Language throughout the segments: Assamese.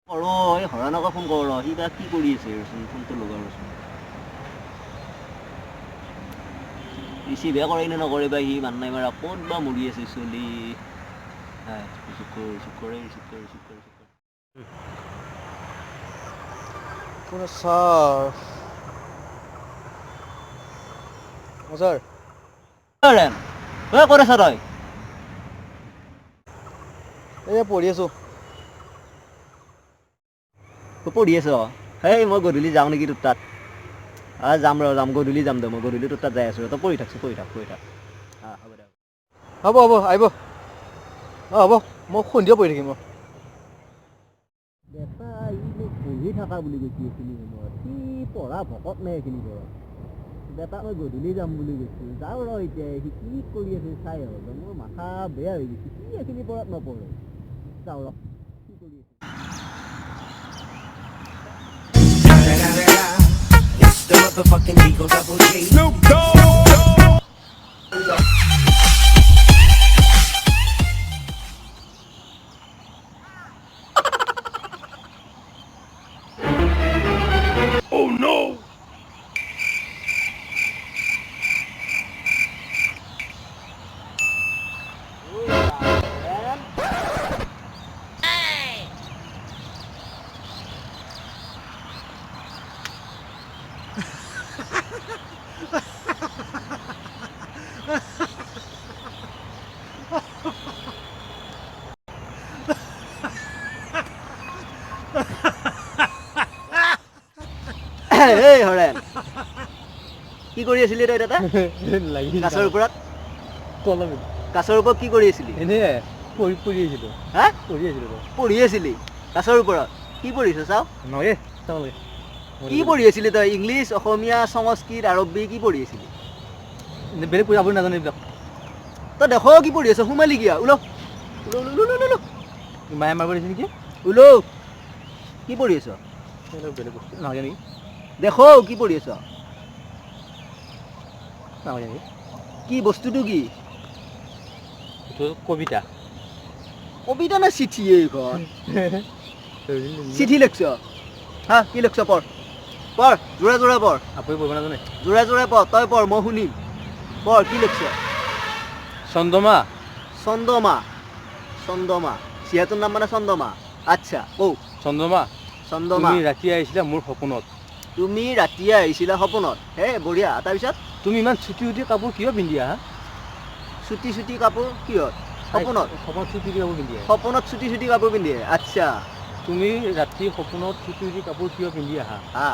আৰু এই হৰাণকে ফোন কৰ সি বা কি কৰি আছে ৰচোন ফোনটো লগাওঁ ৰচোন ৰিচিভহে কৰে নে নকৰে বা সি মান নাই মাৰা ক'ত বা মৰি আছে চলি ৰিচিভ কৰে ক'ত আছা তই এই পঢ়ি আছোঁ পঢ়ি আছ হেই মই গধূলি যাওঁ নেকি তোৰ তাত যাম গধূলি যাম দে মই গধূলি তোৰ তাত যাই আছোঁ তই পঢ়ি থাক হ'ব দে হ'ব আহিব হ'ব মই সন্ধিয়া পঢ়ি থাকিম বেটা ই মোক পঢ়ি থাকা বুলি কৈছে এইখিনি সময়ত সি পঢ়া ভকত নাই এইখিনি ঘৰত বেটা মই গধূলি যাম বুলি কৈছোঁ যাওঁ ৰ এতিয়া সি কি কৰি আছে চাই হ'ল মোৰ মাথা বেয়া হৈ গৈছে সি এইখিনি পঢ়াত নপঢ়ে যাওঁ ৰ কি কৰি আছে It's the motherfucking Eagle Double G. Snoop Dogg. Oh no. এই হৰেণ কি কৰি আছিলি তই তাতে কাছৰ ওপৰত কি কৰি আছিলি পঢ়ি আছিলি কাছৰ ওপৰত কি পঢ়িছ চাওঁ কি পঢ়ি আছিলি তই ইংলিছ অসমীয়া সংস্কৃত আৰবী কি পঢ়ি আছিলি বেলেগ পঢ়ি আপুনি নাজানে এইবিলাক তই দেখ কি পঢ়ি আছ সোমালি কিয়া ওলও মায়ে মাৰিব দিছে নেকি ওলও কি পঢ়ি আছ বেলেগ বস্তু নালাগে নেকি দেখ কি পঢ়ি আছ নালাগে নেকি কি বস্তুটো কি এইটো কবিতা কবিতা নে চিঠি এইখন চিঠি লিখছ হা কি লিখছ পঢ় জোৰে পঢ় আপুনি পঢ়িব নাজানে জোৰে পঢ় তই পঢ় মই শুনিম পঢ় কি লিখছ চন্দ্ৰমা চিহাটোৰ নাম মানে চন্দ্ৰমা আচ্ছা কৌ চন্দ্ৰমা চন্দ্ৰমা তুমি ৰাতি আহিছিলা মোৰ সপোনত হে বঢ়িয়া তাৰপিছত তুমি ইমান চুটি কাপোৰ কিয় পিন্ধি আহা চুটি কাপোৰ কিহত সপোনত সপোনত চুটি কাপোৰ পিন্ধি আচ্ছা তুমি ৰাতি সপোনত চুটি কাপোৰ কিয় পিন্ধি আহা হা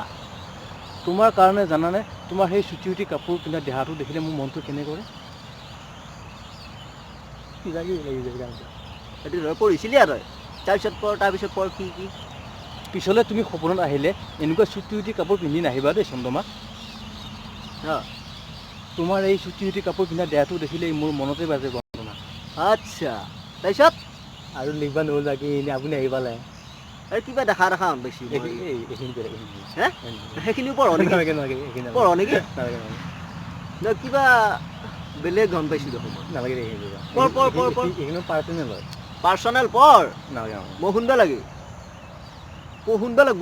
তোমাৰ কাৰণে জানানে তোমাৰ সেই চুটি কাপোৰ পিন্ধা দেহাটো দেখিলে মোৰ মনটো কেনে কৰে সেইটো ধৰ পঢ়িছিলি আৰু তাৰপিছত পঢ় কি পিছলৈ তুমি সপোনত আহিলে এনেকুৱা চুটি কাপোৰ পিন্ধি নাহিবা দেই চন্দ্ৰমা তোমাৰ এই চুটি কাপোৰ পিন্ধা দেহাটো দেখিলে মোৰ মনতে বাজে বৰ্তমান আচ্ছা তাৰপিছত আৰু লিখবা নহ'ল বাকী এনে আপুনি আহি পালে আৰু কিবা দেখা বেছি সেইখিনিও পঢ় নেকি কিবা বেলেগ গম পাইছোঁ দেখোন নালাগে পাৰ্চনেল পঢ় মই শুনবা লাগে শুনবা লাগব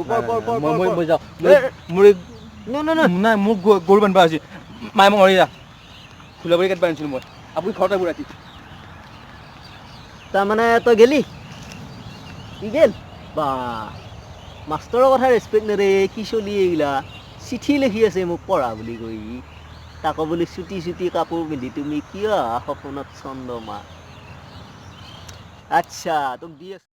নাই মোক গৰু বান্ধিবা আজি মায়ে মোক মৰি যা ফুলাবৰী কাটিব আনিছিলোঁ মই আপুনি ঘৰতে আহিব ৰাতি তাৰমানে তই গেলি বা মাষ্টৰৰ কথা ৰেচপেক্ট নেৰে কি চলি এইগিলা চিঠি লিখি আছে মোক পঢ়া বুলি কৈ তাকো বুলি চুটি কাপোৰ পিন্ধি তুমি কিয় সপোনত চন্দ্ৰমা আচ্ছা তোক দি আছো